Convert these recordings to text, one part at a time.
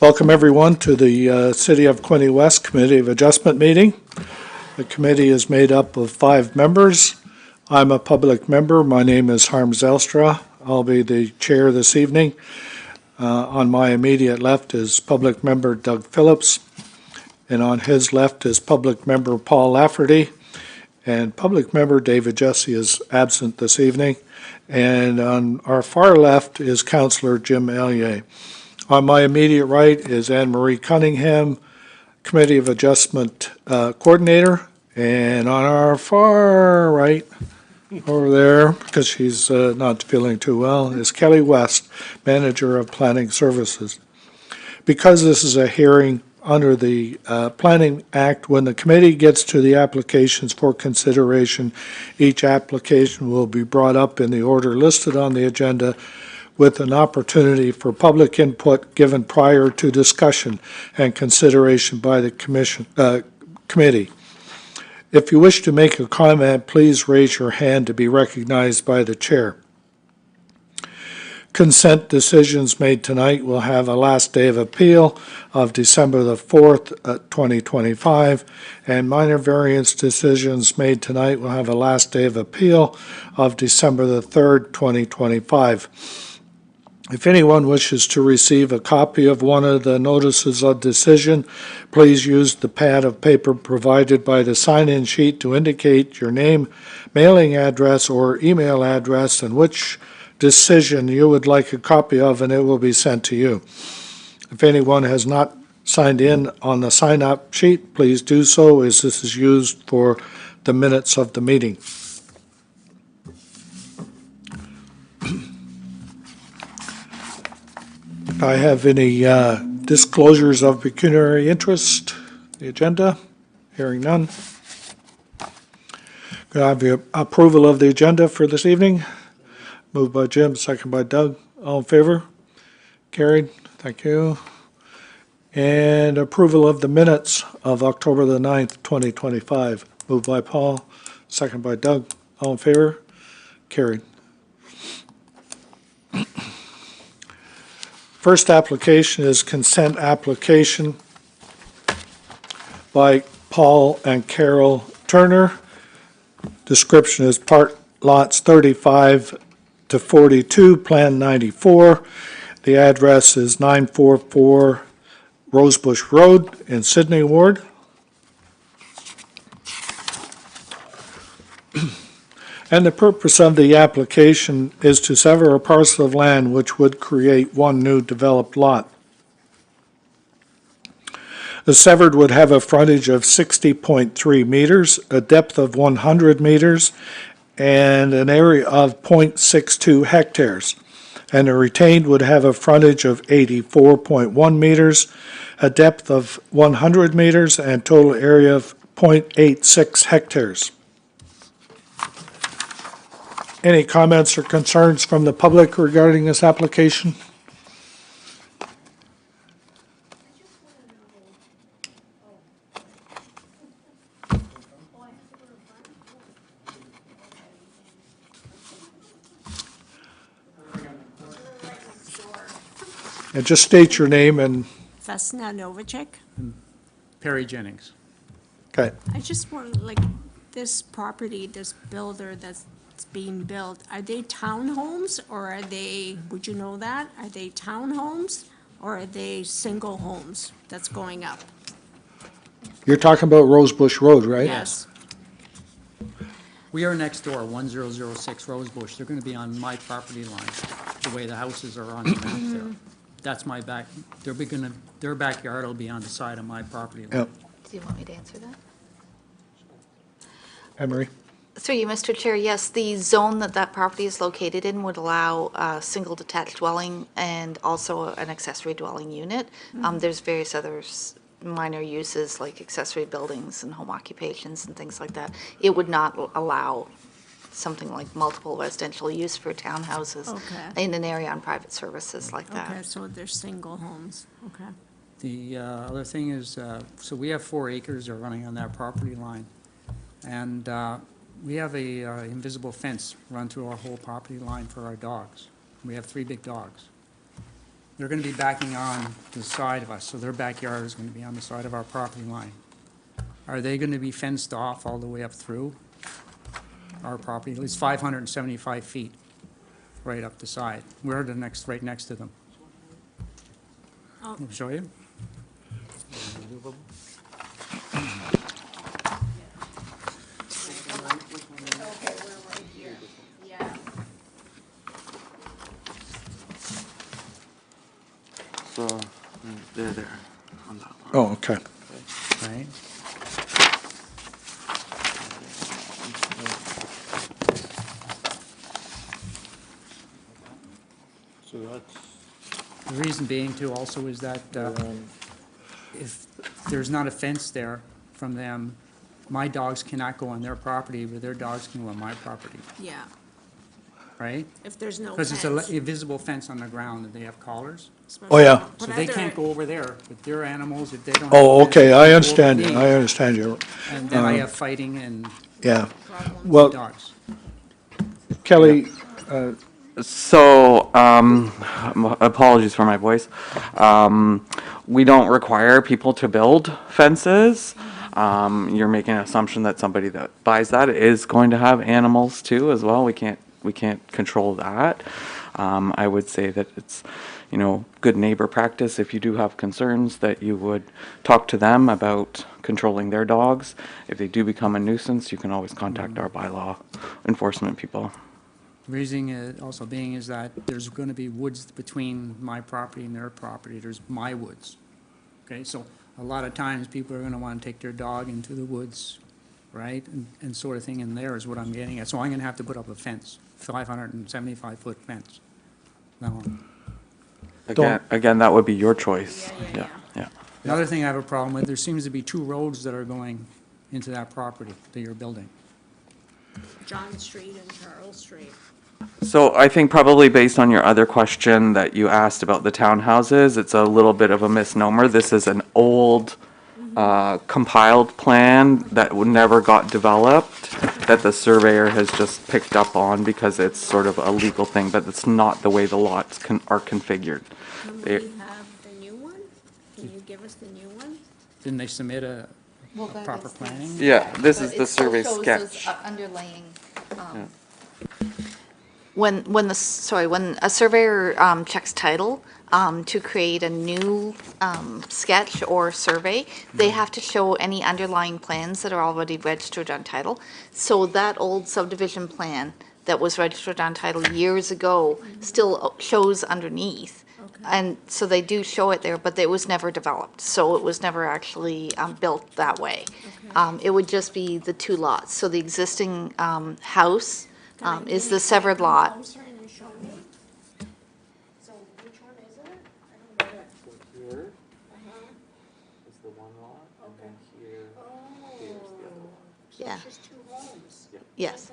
Welcome everyone to the City of Quinte West Committee of Adjustment meeting. The committee is made up of 5 members. I'm a public member. My name is Harm Zelstra. I'll be the chair this evening. On my immediate left is public member Doug Phillips, and on his left is public member Paul Lafferty, and public member David Jesse is absent this evening, and on our far left is Councillor Jim Ellier. On my immediate right is Anne Marie Cunningham, Committee of Adjustment Coordinator, and on our far right over there, because she's not feeling too well, is Kelly West, Manager of Planning Services. Because this is a hearing under the Planning Act, when the committee gets to the applications for consideration, each application will be brought up in the order listed on the agenda, with an opportunity for public input given prior to discussion and consideration by the committee. If you wish to make a comment, please raise your hand to be recognized by the chair. Consent decisions made tonight will have a last day of appeal of December the 4th, 2025, and minor variance decisions made tonight will have a last day of appeal of December the 3rd, 2025. If anyone wishes to receive a copy of one of the notices of decision, please use the pad of paper provided by the sign-in sheet to indicate your name, mailing address, or email address and which decision you would like a copy of, and it will be sent to you. If anyone has not signed in on the sign-up sheet, please do so, as this is used for the minutes of the meeting. I have any disclosures of pecuniary interest? The agenda? Hearing none. Could I have your approval of the agenda for this evening? Moved by Jim, second by Doug. All in favor? Carried. Thank you. And approval of the minutes of October the 9th, 2025. Moved by Paul, second by Doug. All in favor? Carried. First application is consent application by Paul and Carol Turner. Description is part lots 35 to 42, Plan 94. The address is 944 Rosebush Road in Sydney Ward. And the purpose of the application is to sever a parcel of land which would create one new developed lot. The severed would have a frontage of 60.3 meters, a depth of 100 meters, and an area of 0.62 hectares. And the retained would have a frontage of 84.1 meters, a depth of 100 meters, and total area of 0.86 hectares. Any comments or concerns from the public regarding this application? And just state your name and... Vesna Novacek. Perry Jennings. Okay. I just want, like, this property, this builder that's being built, are they townhomes or are they, would you know that? Are they townhomes or are they single homes that's going up? You're talking about Rosebush Road, right? Yes. We are next door, 1006 Rosebush. They're going to be on my property line, the way the houses are on the map there. That's my back, their backyard will be on the side of my property line. Yep. Do you want me to answer that? Emery? Through you, Mr. Chair, yes, the zone that that property is located in would allow a single detached dwelling and also an accessory dwelling unit. There's various other minor uses like accessory buildings and home occupations and things like that. It would not allow something like multiple residential use for townhouses in an area on private services like that. Okay, so they're single homes, okay. The other thing is, so we have 4 acres that are running on that property line. And we have a invisible fence run through our whole property line for our dogs. We have 3 big dogs. They're gonna be backing on the side of us, so their backyard is gonna be on the side of our property line. Are they gonna be fenced off all the way up through our property? It's 575 feet right up the side. We're right next to them. Oh. I'll show you. So they're there on that one. Oh, okay. Right? So that's. The reason being too also is that if there's not a fence there from them, my dogs cannot go on their property, but their dogs can go on my property, Yeah, right? if there's no Because it's fence. a visible fence on the ground and they have collars. Oh, yeah. But So they other- can't go over there with their animals if they don't. Oh, have a fence, okay, they I go understand over you, me, I understand you. And then I have fighting and Yeah. Problems. Well, dogs. Kelly, So, apologies for my voice. We don't require people to build fences. You're making an assumption that somebody that buys that is going to have animals too as well. We can't control that. I would say that it's, good neighbor practice. If you do have concerns, that you would talk to them about controlling their dogs. If they do become a nuisance, you can always contact our bylaw enforcement people. Reason also being is that there's going to be woods between my property and their property. There's my woods. Okay, so a lot of times people are going to want to take their dog into the woods, right? And sort of thing in there is what I'm getting at. So I'm going to have to put up a fence, 575-foot fence. Now, Again, that would be your choice. Yeah. another thing I have a problem with, there seems to be 2 roads that are going into that property that you're building. John Street and Charles Street. So I think probably based on your other question that you asked about the townhouses, it's a little bit of a misnomer. This is an old compiled plan that never got developed, that the surveyor has just picked up on because it's sort of a legal thing, but it's not the way the lots are configured. Can They- we have the new one? Can you give us the new one? Didn't they submit a that proper is this. planning? Yeah, this But is it the still survey shows sketch. those, underlaying, when a surveyor checks title to create a new sketch or survey, they have to show any underlying plans that are already registered on title. So that old subdivision plan that was registered on title years ago still shows underneath. And so they do show it there, but it was never developed, so it was never actually built that way. It would just be the 2 lots. So the existing house is the severed lot. Closer and show me. So which one is it? I don't get it. Here Uh-huh. is the one lot, and then here, Yeah, It's just 2 homes. yes,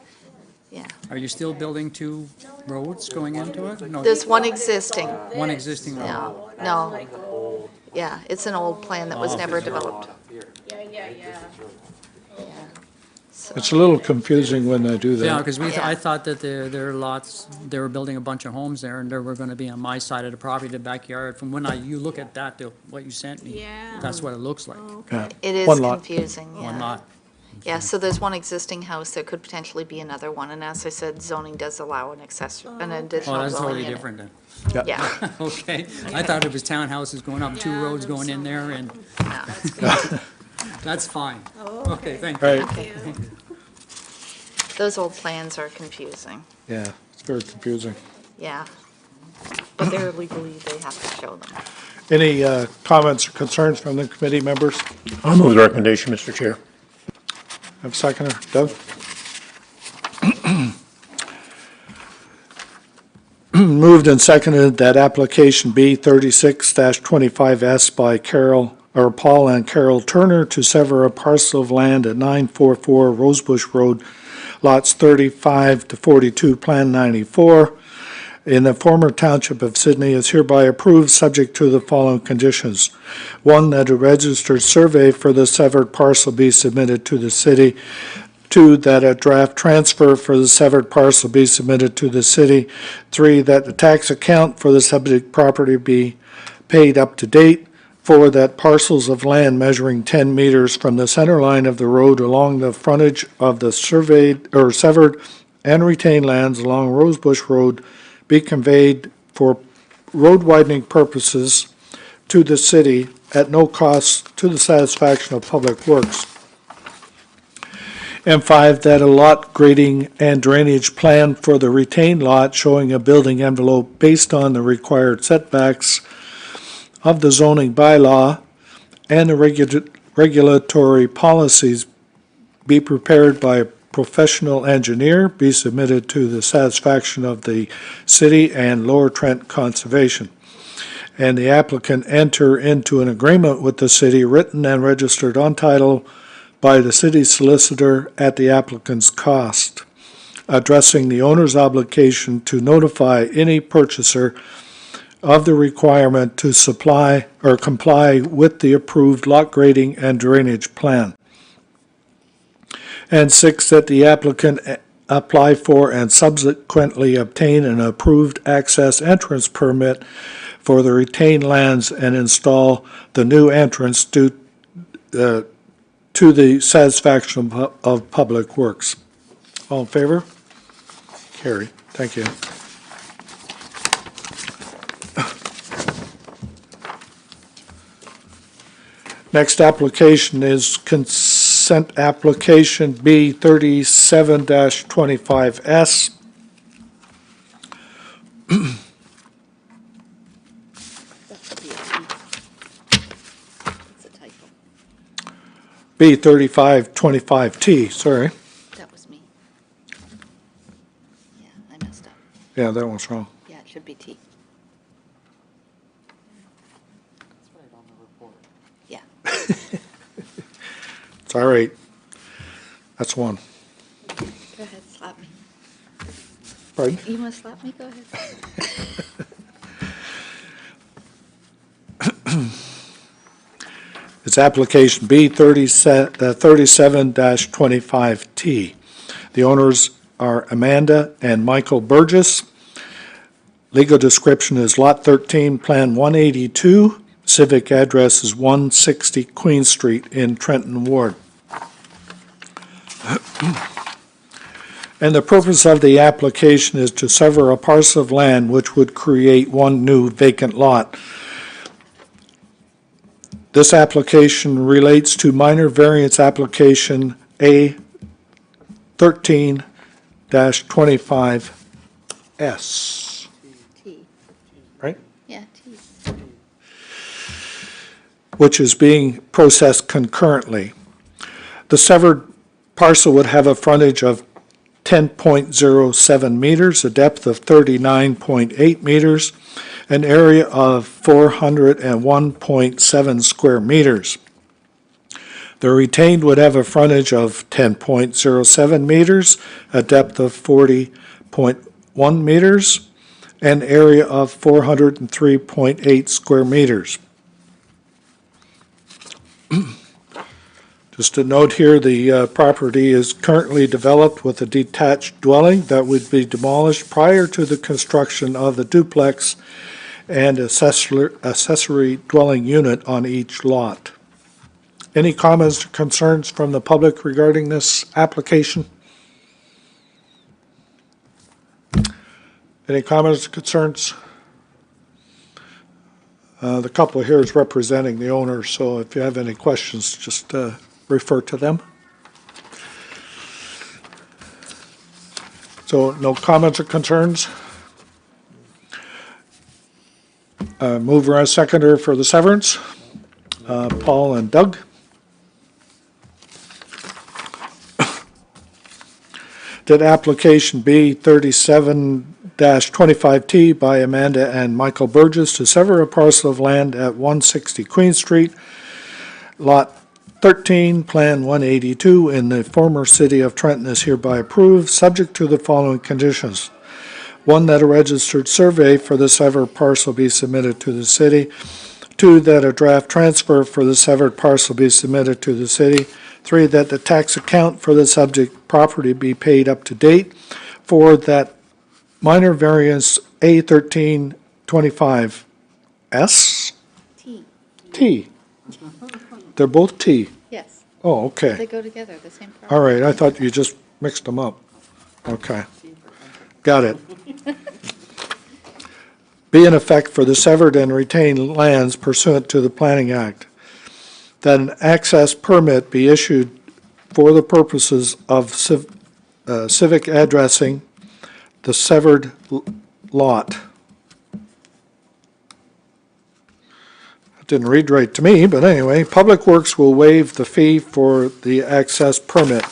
yeah. Are you still building 2 roads going into it? No, There's one existing. one existing road. No, no. Yeah, it's an old plan that was never developed. Yeah. it's a little confusing when they do Yeah, that. because Yeah. I thought that their lots, they were building a bunch of homes there, and they were gonna be on my side of the property, the backyard. From when you look at that, what you sent me, Yeah. that's what it looks like, Yeah. It is One lot. confusing, yeah. one lot. Yeah, so there's one existing house, there could potentially be another one, and as I said, zoning does allow an Oh, additional that's dwelling totally unit. different then. Yeah, Okay, I thought it was townhouses going up, 2 Yeah, roads there's going in some- there, and no. that's fine. Oh, Okay, thank you. Right, Those old plans are confusing, yeah, it's very confusing. yeah. But they're legally, they have to show them. Any comments or concerns from the committee members? I'll move the recommendation, Mr. Chair. Have a seconder, Doug? Moved and seconded that application B 36-25S by Paul and Carol Turner to sever a parcel of land at 944 Rosebush Road, lots 35 to 42, Plan 94, in the former township of Sydney is hereby approved, subject to the following conditions. 1, that a registered survey for the severed parcel be submitted to the city 2, that a draft transfer for the severed parcel be submitted to the city. 3, that the tax account for the subject property be paid up to date. 4, that parcels of land measuring 10 meters from the center line of the road along the frontage of the surveyed or severed and retained lands along Rosebush Road be conveyed for road widening purposes to the city at no cost to the satisfaction of Public Works. And 5, that a lot grading and drainage plan for the retained lot showing a building envelope based on the required setbacks of the zoning bylaw and the regulatory policies be prepared by a professional engineer, be submitted to the satisfaction of the city and Lower Trent Conservation. And the applicant enter into an agreement with the city written and registered on title by the city solicitor at the applicant's cost, addressing the owner's obligation to notify any purchaser of the requirement to supply or comply with the approved lot grading and drainage plan. And 6, that the applicant apply for and subsequently obtain an approved access entrance permit for the retained lands and install the new entrance to the satisfaction of Public Works. All in favor? Carried. Thank you. Next application is consent application B 37-25S. B 3525T, sorry. That was me. Yeah, I messed up. Yeah, that one's wrong. Yeah, it should be T. Yeah. It's all right. That's one. Go ahead, slap me. Pardon? You want to slap me? Go ahead. It's application B 37-25T. The owners are Amanda and Michael Burgess. Legal description is Lot 13, Plan 182. Civic address is 160 Queen Street in Trenton Ward. And the purpose of the application is to sever a parcel of land which would create one new vacant lot. This application relates to minor variance application A 13-25S, T. right? Yeah, T. Which is being processed concurrently. The severed parcel would have a frontage of 10.07 meters, a depth of 39.8 meters, an area of 401.7 square meters. The retained would have a frontage of 10.07 meters, a depth of 40.1 meters, an area of 403.8 square meters. Just a note here, the property is currently developed with a detached dwelling that would be demolished prior to the construction of the duplex and accessory dwelling unit on each lot. Any comments or concerns from the public regarding this application? Any comments or concerns? The couple here is representing the owner, so if you have any questions, just refer to them. So no comments or concerns? Mover and seconder for the severance, Paul and Doug. Did application B 37-25T by Amanda and Michael Burgess to sever a parcel of land at 160 Queen Street, Lot 13, Plan 182 in the former city of Trenton is hereby approved, subject to the following conditions. 1, that a registered survey for the severed parcel be submitted to the city. 2, that a draft transfer for the severed parcel be submitted to the city. 3, that the tax account for the subject property be paid up to date for that minor variance A1325S? T, T. They're both T. yes. Oh, okay. They go together, the same property. All right, I thought you just mixed them up. Okay. Got it. Be in effect for the severed and retained lands pursuant to the Planning Act. That an access permit be issued for the purposes of civic addressing the severed lot. It didn't read right to me, but anyway, Public Works will waive the fee for the access permit.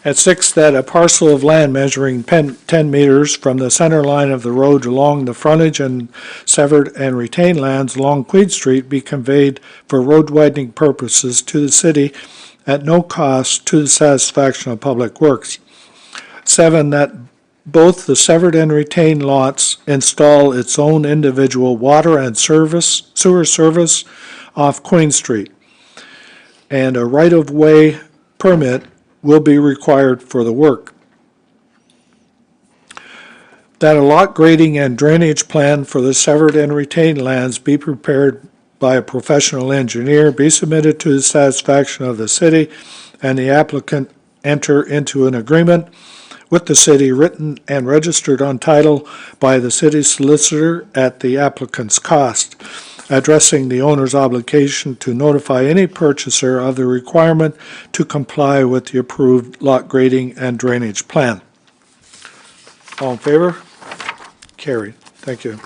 At 6, that a parcel of land measuring 10 meters from the center line of the road along the frontage and severed and retained lands along Quinte Street be conveyed for road widening purposes to the city at no cost to the satisfaction of Public Works. 7, that both the severed and retained lots install its own individual water and sewer service off Queen Street. And a right-of-way permit will be required for the work. That a lot grading and drainage plan for the severed and retained lands be prepared by a professional engineer, be submitted to the satisfaction of the city, and the applicant enter into an agreement with the city written and registered on title by the city solicitor at the applicant's cost, addressing the owner's obligation to notify any purchaser of the requirement to comply with the approved lot grading and drainage plan. All in favor? Carried. Thank you.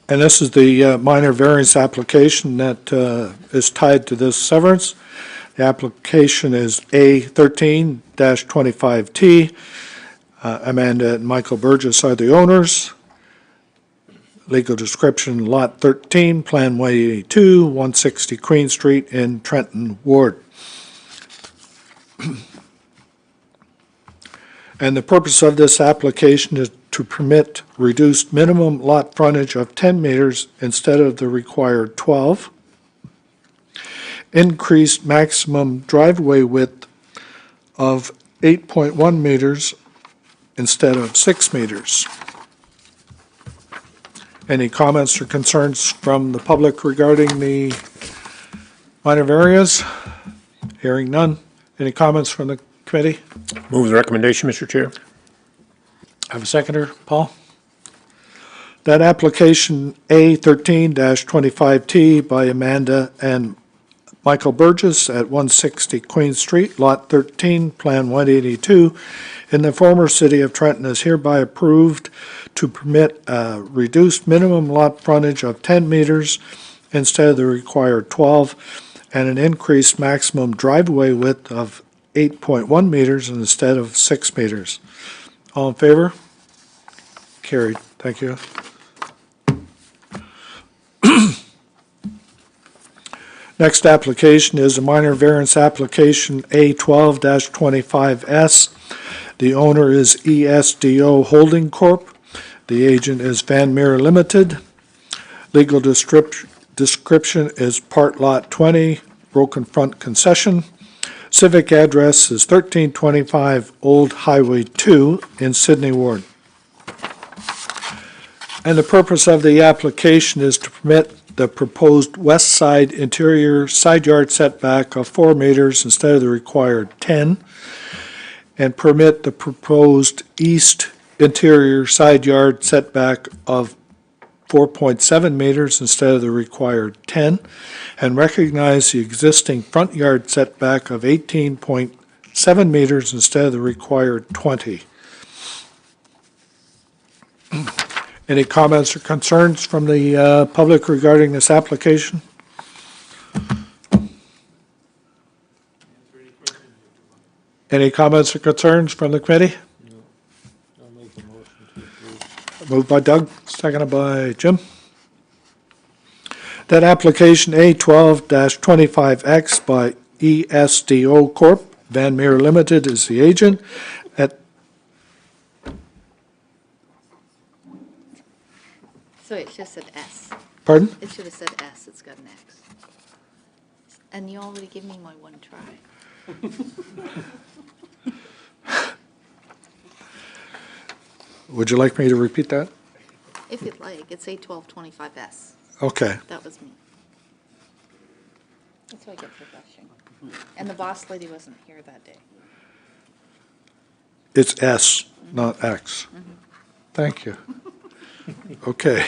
And this is the minor variance application that is tied to this severance. The application is A13-25T. Amanda and Michael Burgess are the owners. Legal description, Lot 13, Plan 182, 160 Queen Street in Trenton Ward. And the purpose of this application is to permit reduced minimum lot frontage of 10 meters instead of the required 12. Increased maximum driveway width of 8.1 meters instead of 6 meters. Any comments or concerns from the public regarding the minor variance? Hearing none. Any comments from the committee? Move the recommendation, Mr. Chair. Have a seconder, Paul? That application A13-25T by Amanda and Michael Burgess at 160 Queen Street, Lot 13, Plan 182, in the former city of Trenton is hereby approved to permit a reduced minimum lot frontage of 10 meters instead of the required 12, and an increased maximum driveway width of 8.1 meters instead of 6 meters. All in favor? Carried. Thank you. Next application is a minor variance application A12-25S. The owner is ESDO Holding Corp. The agent is Van Meer Limited. Legal description is Part Lot 20, Broken Front Concession. Civic address is 1325 Old Highway 2 in Sydney Ward. And the purpose of the application is to permit the proposed west side interior side yard setback of 4 meters instead of the required 10, and permit the proposed east interior side yard setback of 4.7 meters instead of the required 10, and recognize the existing front yard setback of 18.7 meters instead of the required 20. Any comments or concerns from the public regarding this application? Any comments or concerns from the committee? I'll make a motion to approve. Moved by Doug, seconded by Jim. That application A12-25X by ESDO Corp., Van Meer Limited is the agent. So it's just an S. Pardon? It should have said S, it's got an X. And you already gave me my one try. Would you like me to repeat that? If you'd like, it's A1225S. Okay. That was me. That's what I get for rushing. And the boss lady wasn't here that day. It's S, not X. Thank you. Okay.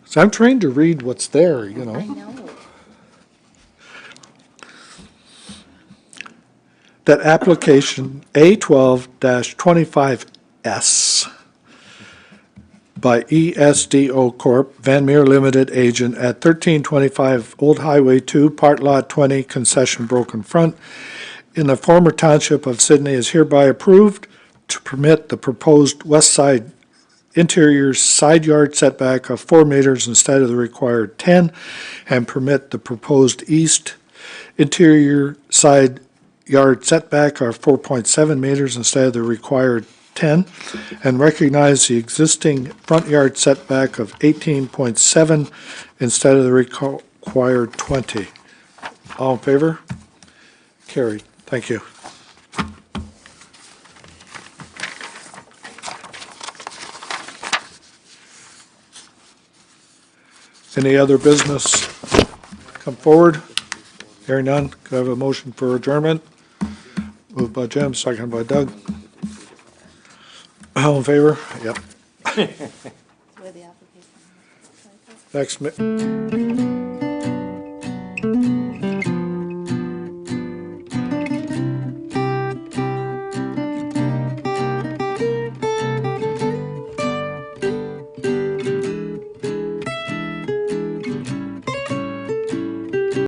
So I'm trained to read what's there, you I know. know. That application A12-25S by ESDO Corp., Van Meer Limited Agent at 1325 Old Highway 2, Part Lot 20, Concession Broken Front, in the former township of Sydney is hereby approved to permit the proposed west side interior side yard setback of 4 meters instead of the required 10, and permit the proposed east interior side yard setback of 4.7 meters instead of the required 10, and recognize the existing front yard setback of 18.7 instead of the required 20. All in favor? Carried. Thank you. Any other business come forward? Hearing none, could I have a motion for adjournment? Moved by Jim, seconded by Doug. All in favor? Yep. Where the application. Next,